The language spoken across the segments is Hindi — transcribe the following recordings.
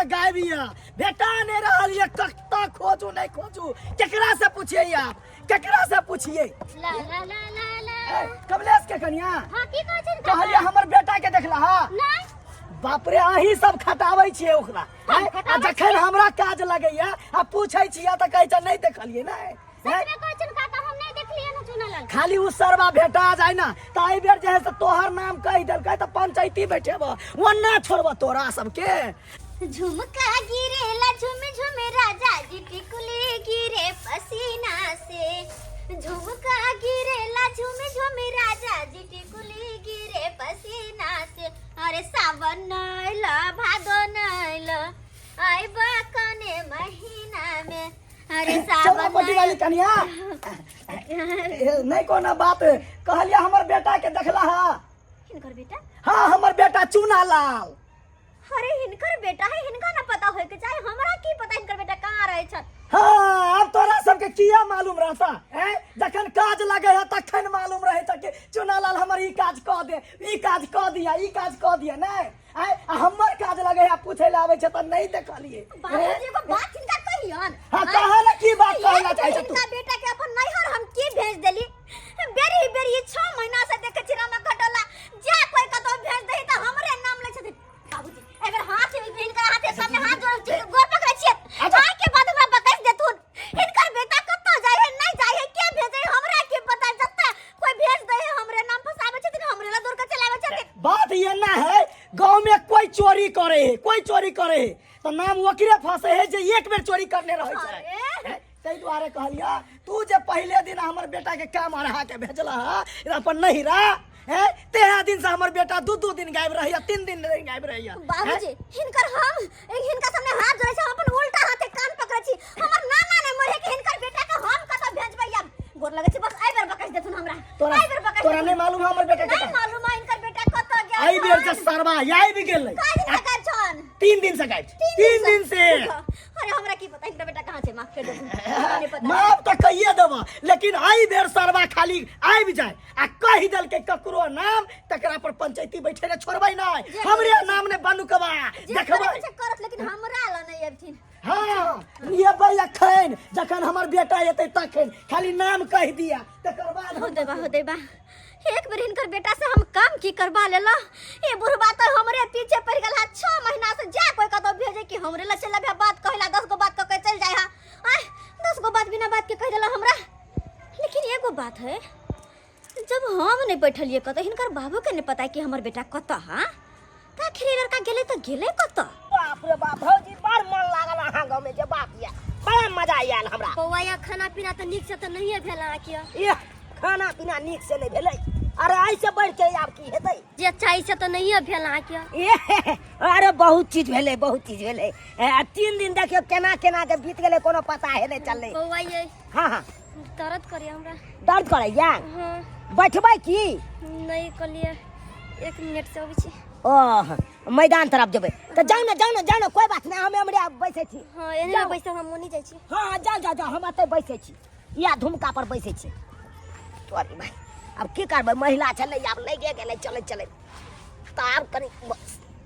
से गायब या बेटा ने रहल ये कत्ता खोजू नहीं खोजू केकरा से पूछिए आप केकरा से पूछिए ला ला ला ला ला कमलेश के कन्या हां की कहै छै कहलिए हमर बेटा के देखला हा नहीं बाप रे अही सब खटाबै छियै ओकरा आ जखन हमरा काज लगैया आ पूछै छियै त कहै छ नहीं देखलिए ना सचमे कहै छै काका हम नहीं देखलिए न चुनल खाली उ सरवा भेटा जाय ना त एहि बेर जे है से तोहर नाम कहि देलकै त पंचायती बैठेब ओन्ना छोड़ब तोरा सबके झुमका गिरेला झुम झुम राजा जी टिकुली गिरे पसीना से झुमका गिरेला झुम झुम राजा जी टिकुली गिरे पसीना से अरे सावन नैला भादो नैला आइबा कने महीना में अरे सावन चौपटी वाली कन्या नहीं कोनो बात कहलिए हमर बेटा के देखला हा हिनकर बेटा हां हमर बेटा चूना लाल अरे हिनकर बेटा है हिनका ना पता होय के चाहे हमरा की पता हिनकर बेटा कहां रहे छ हाँ अब तोरा सबके किया मालूम रहता है जखन काज लगे है तखन मालूम रहे था कि चुनालाल हमर ई काज क दे ई काज क दिया ई काज क दिया नहीं हमर काज लगे है पूछे ला आवे छ त नहीं देखलिए बाबूजी को बात हिनका कहियन हां कहा ना की बात कहला चाहे तू हिनका बेटा के अपन नैहर हम की भेज देली बेरी बेरी 6 महीना से देखे छी रामा खटोला जा कोई कतो भेज दही त हमरे नाम ले छथिन बाबूजी एबर हाथ हिनका हाथे सामने हाथ जोड़ गोर पकड़े छी आय के बाद हमरा बकैस देथुन हिनकर बेटा कतो जाय है नहीं जाय है के भेजे हमरा के पता जत्ता कोई भेज दे हमरे नाम फसाबे छथिन हमरे ला दूर के चलावे छथिन बात ये ना है गांव में कोई चोरी करे है तो नाम ओकरे फंसे है जे एक बेर चोरी करने रहे छै तै दुआरे कहलिया तू जे पहले दिन हमर बेटा के काम अरहा के भेजला अपन नहीं रहा है तेरा दिन से हमर बेटा दू दिन गायब रहिया 3 दिन गायब रहिया बाबूजी हिनकर हम हिनका सामने हाथ जोड़े छै अपन उल्टा हाथे कान पकड़े छी हमर नाना ने मरे के हिनकर बेटा के हम कतो भेजबै अब गोर लगे छै बस आई बेर बकस देथुन हमरा आई बेर बकस तोरा नहीं मालूम हमर बेटा के नहीं मालूम है हिनकर बेटा कतो गया आई बेर के सरवा याई भी गेलै काहे दिन का छन 3 दिन से गायब 3 दिन से अरे हमरा की पता हिनकर बेटा कहां छै माफ कर देथुन माफ तो कहिए देबा लेकिन आई बेर सरवा खाली आबि जाए आ कहि देल के ककरो नाम तकरा पर पंचायती बैठे रे छोड़बै नहीं हमरे नाम ने बनुकबा देखबै करत लेकिन हमरा ला नहीं अबथिन हां ये भाई अखन जखन हमर बेटा एतै तखन खाली नाम कह दिया तकर बाद हो देबा एक बेर हिनकर बेटा से हम काम की करवा लेला ए बुढ़बा तो हमरे पीछे पड़ गेल है 6 महीना से जा कोई कतो भेजे कि हमरे ला चला भे बात कहला 10 गो बात कह चल जाय है 10 गो बात बिना बात के कह देला हमरा लेकिन एगो बात है जब हम नहीं बैठलिए कतो हिनकर बाबू के नहीं पता कि हमर बेटा कतो हां का खरी लड़का गेले तो गेले कतो बाप रे बाप भौजी बड़ मन लागल अहाँ गांव में जे बात या बड़ा मजा आयल हमरा बौआ खाना पीना तो निक से तो नहीं भेला किया ए खाना पीना निक से नहीं भेलै अरे ऐसे बढ़ के आब की हेतै जे चाहि से तो नहीं भेला किया ए अरे बहुत चीज भेलै 3 दिन देखियो केना केना के बीत गेलै कोनो पता है नहीं चललै बौआ ये हां हां दर्द करे हमरा दर्द करैया हां बैठबै की नहीं कलिए 1 मिनट से अबै छी ओह मैदान तरफ जेबै त जाउ ना कोई बात नहीं हमरे बैठे छी हां एने बैसे हम नहीं जाय छी हां जाउ हम एतै बैठे छी या धुमका पर बैठे छी तोरी भाई अब की करबै महिला चलै अब लगे गेलै चलै त आब कनी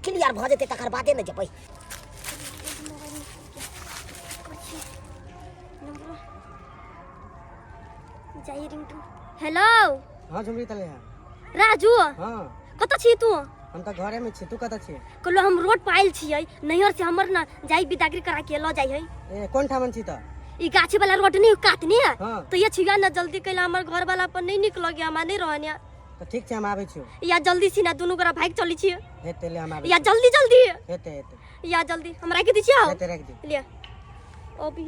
क्लियर भ जेतै तकर बादे न जेबै जाई रिंटू हेलो हां झुमरी तले है राजू हां कत छी तू हम त घरे में छी तू कत छी कलो हम रोड पे आइल छियै नैहर से हमर ना जाई बिदागरी करा के ल जाई है ए कोन ठामन छी त ई गाछी वाला रोड नहीं काटनी है हां तो ये छिया ना जल्दी कैला हमर घर वाला पर नहीं निकल गया हम नहीं रहनिया त ठीक छै हम आबै छी या जल्दी सी ना दोनों गोरा भाग चली छी हेते ले हम आबै या जल्दी हेते या जल्दी हमरा के दिछियो हेते रख दे ले अभी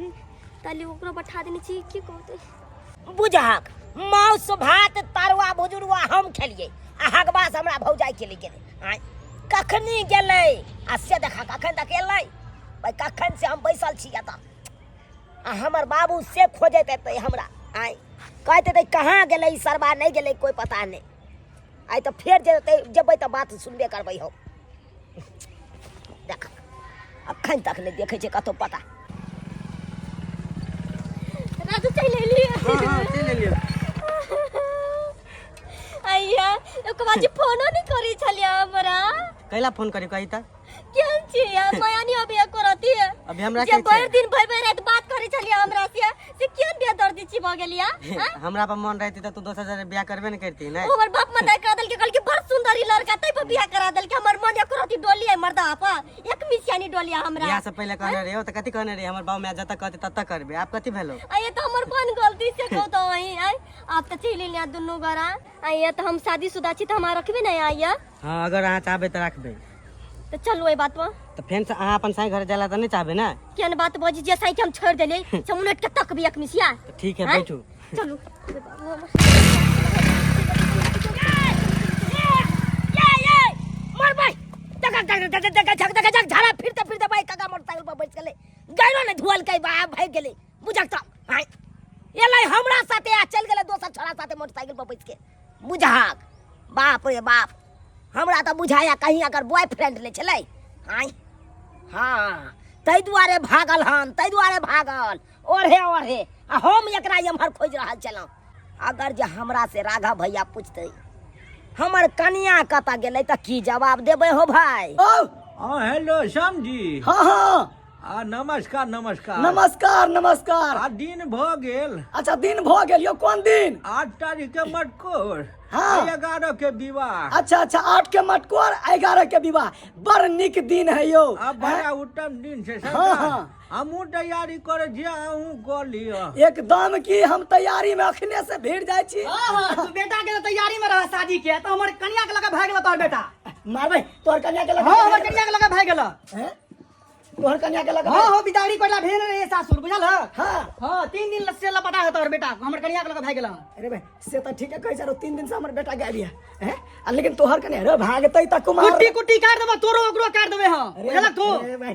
ताली ओकरा बैठा देनी छी की कहते बुझहक मौस भात तरुआ भुजुरुआ हम खेलिए आ हगबास हमरा भौजाई के लिए गेलै कखनी गेलै आ से देखा कखन तक एलै भाई कखन से हम बैसल छी एतऽ आ हमर बाबू से खोजैत एतै हमरा कहते थे कहाँ गेलै सरबा नहीं गेलै कोई पता नहीं आई तो फेर जेबै तो बात सुनबे करबै हम देख अखन तक नहीं देखे छै कतौ पता राजू चल ले हां चल ले आइया एको बाजी फोनो नहीं करी छलिया हमरा कैला फोन करी कही त केन छी यार मायानी अभी करती है अभी हमरा जे के भर दिन भर रात बात करे चलिए हमरा से केन बेदर्दी छी भ गेलिया हमरा पर मन रहती त तू दोसर जगह ब्याह करबे न करती ना हमर बाप मताई कह देल के कहल के बड़ सुंदरी लड़का तै पर बियाह करा देल के हमर मन करती डोली है मर्दा आपा एक मिसियानी डोलिया हमरा बियाह से पहले कहने रहे हो त कथि कहने रहे हमर बाप में जत कहते तत करबे आप कथि भेलो ये तो हमर कौन गलती से कहतो वही आई आप त चली लिया दुनु गरा ये तो हम शादीशुदा छी त हम रखबे नहीं आइया हां अगर अहाँ चाहबे त रखबे तो चलो ए बात में तो फेन से अहाँ अपन साई घर जाला त नहीं चाहबे ना केन बात बजी जे साई के हम छोड़ देले से उनट के तक भी एक मिसिया तो ठीक है हैं? बैठो चलो मर भाई झक झाड़ा फिरते भाई काका मोटरसाइकिल पर बैठ गेले गाड़ो ने धुअल के बा भाग गेले बुझक त हाय एलै हमरा साथे आ चल गेले दोसर छोरा साथे मोटरसाइकिल पर बैठ के बुझाक बाप रे बाप हमरा त बुझाया कहीं अगर बॉयफ्रेंड ले चले हाय हां तै दुआरे भागल हन तै दुआरे भागल ओढ़े आ हम एकरा एम्हर खोज रहल छलौ अगर जे हमरा से राघव भैया पूछते हमर कनिया कता गेलै त की जवाब देबै हो भाई हेलो श्याम जी हाँ हाँ नमस्कार नमस्कार नमस्कार नमस्कार। दिन भ गेल अच्छा दिन भ गेल यो कोन दिन 8 तारीख के मटकोर हाँ। 11 के विवाह अच्छा अच्छा 8 के मटकोर 11 के विवाह बड़ निक दिन है यो अब बड़ा उत्तम दिन छै हाँ, हाँ। हमहू तैयारी करे छी अहूँ क लिअ एकदम की हम तैयारी में अखने से भीड़ जाय छी। तू बेटा के तैयारी में रह शादी के तो हमर कन्या के लगा भाग गेल तोहर बेटा मारबै तोहर कन्या के लगा हां हमर कन्या के लगा भाग गेल हैं? तोहर कन्या के लगा हां हो बिदागरी कोइला भेल रे सासुर बुझल हाँ हां 3 दिन से लपटा है तोहर बेटा हमर कन्या के लगा भाग गेल अरे भाई से तो ठीक है कह सर 3 दिन से हमर बेटा गायब है लेकिन तोहर कन्या रे भागतै त कुमार कुट्टी कुट्टी काट देबो तोरो ओकरो काट देबे हां बुझल तू अरे भाई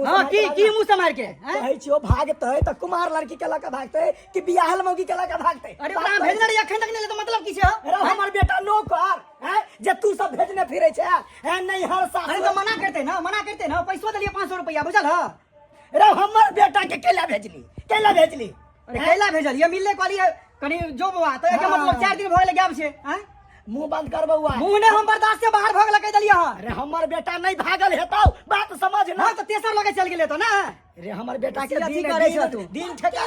हां की मुंह से मार के कहै छियो भागतै त कुमार लड़की के लगा भागतै कि बियाहल मौगी के लगा भागतै अरे ओकरा भेजने रे अखन तक नहीं तो मतलब की छै अरे हमर बेटा नौकर हैं जे तू सब भेजने फिरै छै हैं नहीं हर साल अरे तो मना करते ना पैसो देलिए 500 रुपया बुझल ह अरे हमर बेटा के केला भेजली अरे कैला भेजल ये मिलने वाली है कनी जो बवा तो एके हाँ। मतलब 4 दिन भ गेल गाम से हैं मुंह बंद कर बउआ मुंह ने हम बर्दाश्त से बाहर भाग लगा दिलिया हां अरे हमर बेटा नहीं भागल हेतौ बात समझ ना हां तो तेसर लगे चल गेले तो ना अरे हमर बेटा के अथी दिन करे छ तू। दिन ठेका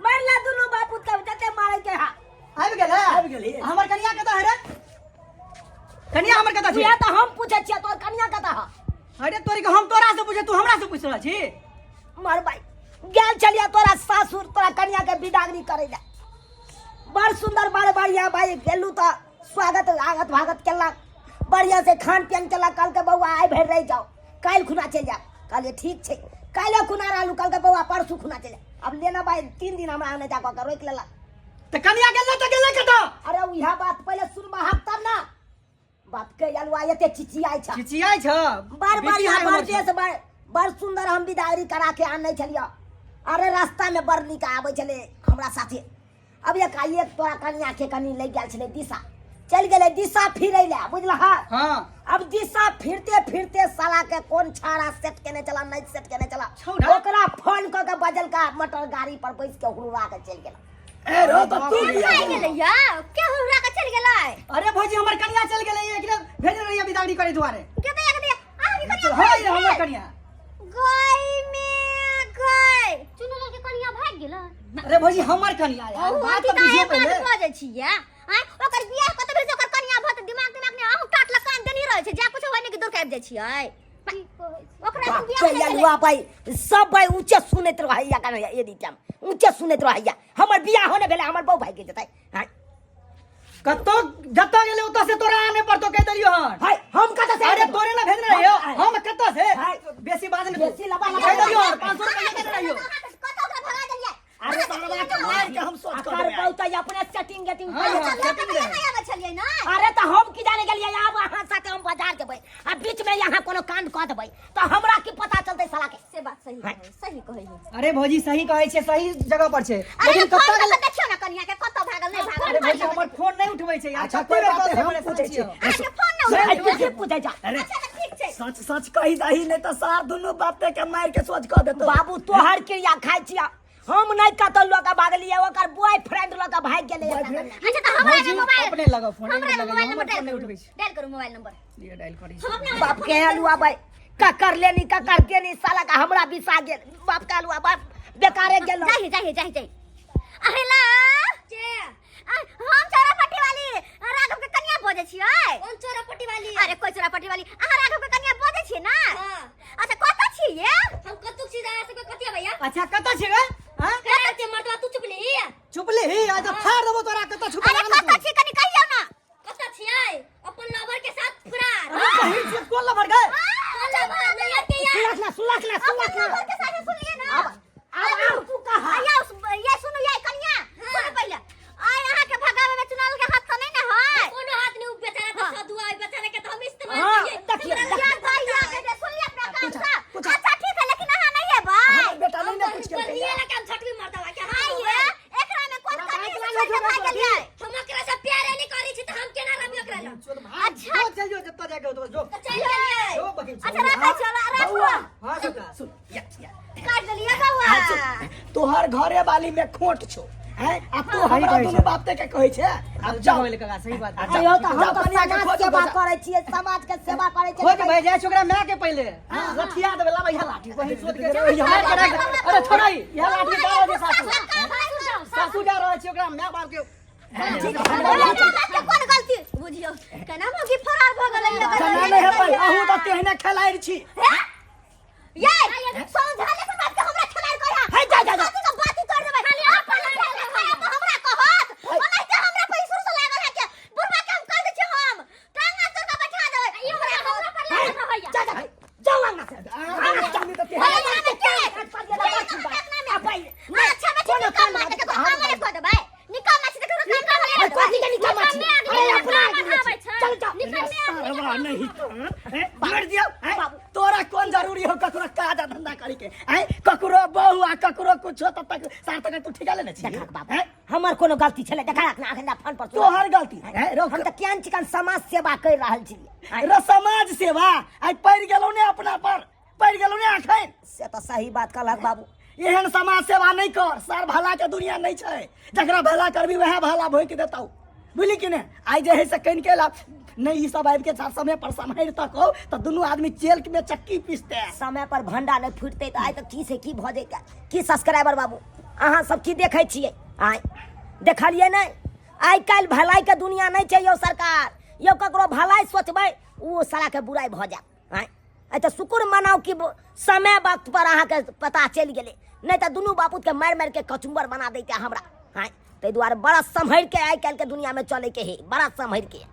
मारला दुनु बापू तब जते मारे के हा आबि गेली हमर कन्या कत है रे कन्या हमर कत छी या त हम पूछे छियै तोर कनिया कता हा अरे तोरी के हम तोरा से पूछे तू हमरा से पूछ रहा छी मार भाई गेल चलिया तोरा सासुर तोरा कन्या के बिदागरी करे ले बड़ सुंदर बड़ बढ़िया भाई गेलू त स्वागत आगत भागत केला बढ़िया से खान पियन केला कल के बउआ आइ भर रह जाओ काल खुना चल जा कहले ठीक छै काले खुना रहलू कल के बउआ परसू खुना चल अब लेना भाई 3 दिन हमरा आने जा के रोक लेला तो कन्या गेल त गेले कत अरे उहा बात पहले सुनबा हम तब ना बात के अलवा एते चिचियाई छ चिचियाई छ बार बार यहाँ बड़ देश बड़ सुंदर हम बिदागरी करा के आनै छलिया अरे रास्ता में बड़ निक आबै छले हमरा साथे अब एक तोरा कन्या के कनी ले गेल छले दिशा चल गेले दिशा फिरै ले बुझला हां अब दिशा फिरते फिरते साला के कौन छाड़ा सेट केने चला नहीं सेट केने चला छौड़ा? ओकरा फोन क के बजल का मोटर गाड़ी पर बैठ के हुड़वा के चल गेला ए रो त तू खाई गेलै या के हुरा के चल गेलै अरे भौजी हमर कन्या चल गेलै एकरे भेज रही बिदागरी करे दुआरे के दे आ की हां ये हमर कन्या गई में गई चुनल के कन्या भाग गेलै अरे भौजी हमर कन्या यार बात तो बुझियो पहले बाजे छियै आय ओकर बियाह कत भेल ओकर कन्या भत दिमाग ने आहू टाट लकान देनी रहै छै जा कुछ होय ने कि दूर काट जाय छियै ओकरा बाप बियाह के अलवा भाई सब भाई ऊंचे सुनैत रहैया कन्या ये दीटा ऊंचे सुनैत रहैया हमर बियाह होने भेले हमर बहू भाई के जतै हां कतो जत्ता गेले ओता से तोरा आने पर तो कह दलियो हन हाय हम कत से अरे तोरे ना भेज रहियो हम कतो से हाय। बेसी बात ने बेसी लबा कह दलियो 500 रुपया दे रहियो कत ओकरा भगा देलियै अरे साला के मार के हम सोच कर अकर देबै बहुता अपने सेटिंग गेटिंग हाँ, हाँ। आबै छलियै ना अरे तो हम की जाने गेलिए आब अहाँ साथे हम बाजार जेबै आ बीच में यहाँ कोनो कांड क देबै तो हमरा की पता चलतै साला के से बात सही कहै अरे भौजी सही कहै छै सही जगह पर छै अरे लेकिन फोन कत्ता करके देखियो ना कन्या के कत भागल नहीं अरे भागल भौजी हमर फोन नहीं उठबै छै यार अच्छा, कते कोई बेर बात तो नहीं, हम हम पूछै पूछै छियै। छियै अरे फोन ना ऐसे पूछे जा अरे अच्छा ठीक छै सच सच कही दही नहीं तो सार दोनों बाते के मार के सोच कर देतो बाबू तोहर क्रिया खाइ छिया हम नहीं कतो लोग भागलिए ओकर बॉयफ्रेंड लोग भाग गेले अच्छा तो हमरा के मोबाइल अपने लगाओ फोन हमरा में मोबाइल लगाओ नंबर हमर फोन नहीं उठबै छै डायल करू मोबाइल नंबर ये डायल करी हम अपने बाप के हलुआ भाई का कर लेनी का करते नहीं साला का हमरा बिसा गेल बाप का हलुआ बाप बेकारे गेल जाही अहेला हम चोरापट्टी वाली राघव के कन्या बोझे छियै कौन चोरापट्टी वाली अरे कोई चोरापट्टी वाली अहाँ राघव के कन्या बोझे छियै ना अच्छा कत छियै हम कतुक सीधा से कतिया भैया अच्छा कत छै गे हां कते मर्दवा तू चुप ले चुप ले ही आज फाड़ देबो तोरा कत छुपा अरे कत छियै कनी कहियो ना कत छियै अपन लवर के साथ फरार कहीं से कोन लबर गए कौन लवर नहीं के यार सुलख ना लवर के साथ सुनिए ना अब तू कहा ये सुनो ये कन्या सुनो पहले आय अहाँ के भगावे में चुनाव के हाथ नहीं ना है कोनो हाथ नहीं बेचारा का साधुआ बेचारे के तो हम इस्तेमाल हाँ, किए देखिए, या भैया के सुनिए अपना काम सा अच्छा ठीक है लेकिन अहाँ नहीं है भाई हमर बेटा नहीं ना कुछ पर करके ये लगा हम छटवी मर्दवा के आइए एकरा में कोन कमी से छोड़ के भाग गेलिए हम एकरा से प्यारे नहीं करी छी त हम केना रब एकरा ला अच्छा चल जो जत्ता जाके तो जो चल गेलिए जो बकिन अच्छा रखो चलो रखो हां सुन सुन काट लिया बउआ तोहर घरे वाली में खोट छो हैं अब तू सही हमरा कहै दोनों छै। बाप ते के कहै छै अब जाओ जाओ ले का सही बात है आयो तो हम जा तो कन्या के समाज खोज सेवा खोज। करे छियै समाज के सेवा करे खोज छियै भाई जाए छोकरा मैं के पहले लठिया देबे ला भैया लाठी वही सोच के मार के रख दे। अरे छोड़ा ही यह लाठी डालो दे सासू सासू जा रहा है ओकरा मैं बाप के कोन गलती बुझियो केना मोगी फरार भ गेलै कना नहीं है भाई अहू त तेहने खेलाइ छी ये समझाले के बात के हमरा खिलाड़ करा है जा जा का बात तोड़ देबै खाली अपन हमरा कहत ओनै के हमरा पैसा से लागल है के बुढ़वा के हम कर दे छी हम टांगा तोड़ के बैठा देबै ई हमरा पर लागल है भैया जा जा जाओ अंगना से जानी त तेहने अच्छा में कोन काम मार के काम नहीं कर देबै निकाल में से काम कर चल जा सरवा नहीं मार दियो तोरा कौन जरूरी हो ककरो काज धंधा करे के हैं ककरो बहू आ ककरो कुछ तब तक सार तक तू ठिका ले न छी देखा बाप हमर कोनो गलती छले देखा रखना अखन फोन पर तोहर गलती है रोक हम त केन चिकन समाज सेवा कर रहल छियै रे समाज सेवा आई पड़ गेलौ ने अपना पर पड़ गेलौ ने अखन से तो सही बात कहलक बाबू एहन समाज सेवा नहीं कर सर भला के दुनिया नहीं छै जकरा भला करबी वह भला भोइक देतौ बुझली कि ने आई जे है से कइन के ला नहीं ई सब आबि के समय पर सम्हार तक हो तो दोनों आदमी जेल में चक्की पीसते समय पर भंडा नहीं फूटते तो आइ तक की से की भ जेतै की सब्सक्राइबर बाबू अहाँ सब की देखै छियै आइ देखलियै नहीं आइ काल्हि भलाई के दुनिया नहीं छै यौ सरकार यौ ककरो भलाई सोचबै ओ साला के बुराई भ जायत आइ तो शुक्र मनाओ कि समय वक्त पर अहाँ के पता चलि गेलै नहीं तो दुनू बापूत के मारि मारि के कचुम्बर बना देते हमरा आइ ताहि दुआरे बड़ा सम्हर के आइ काल्हि के दुनिया में चले के है बड़ा सम्हर के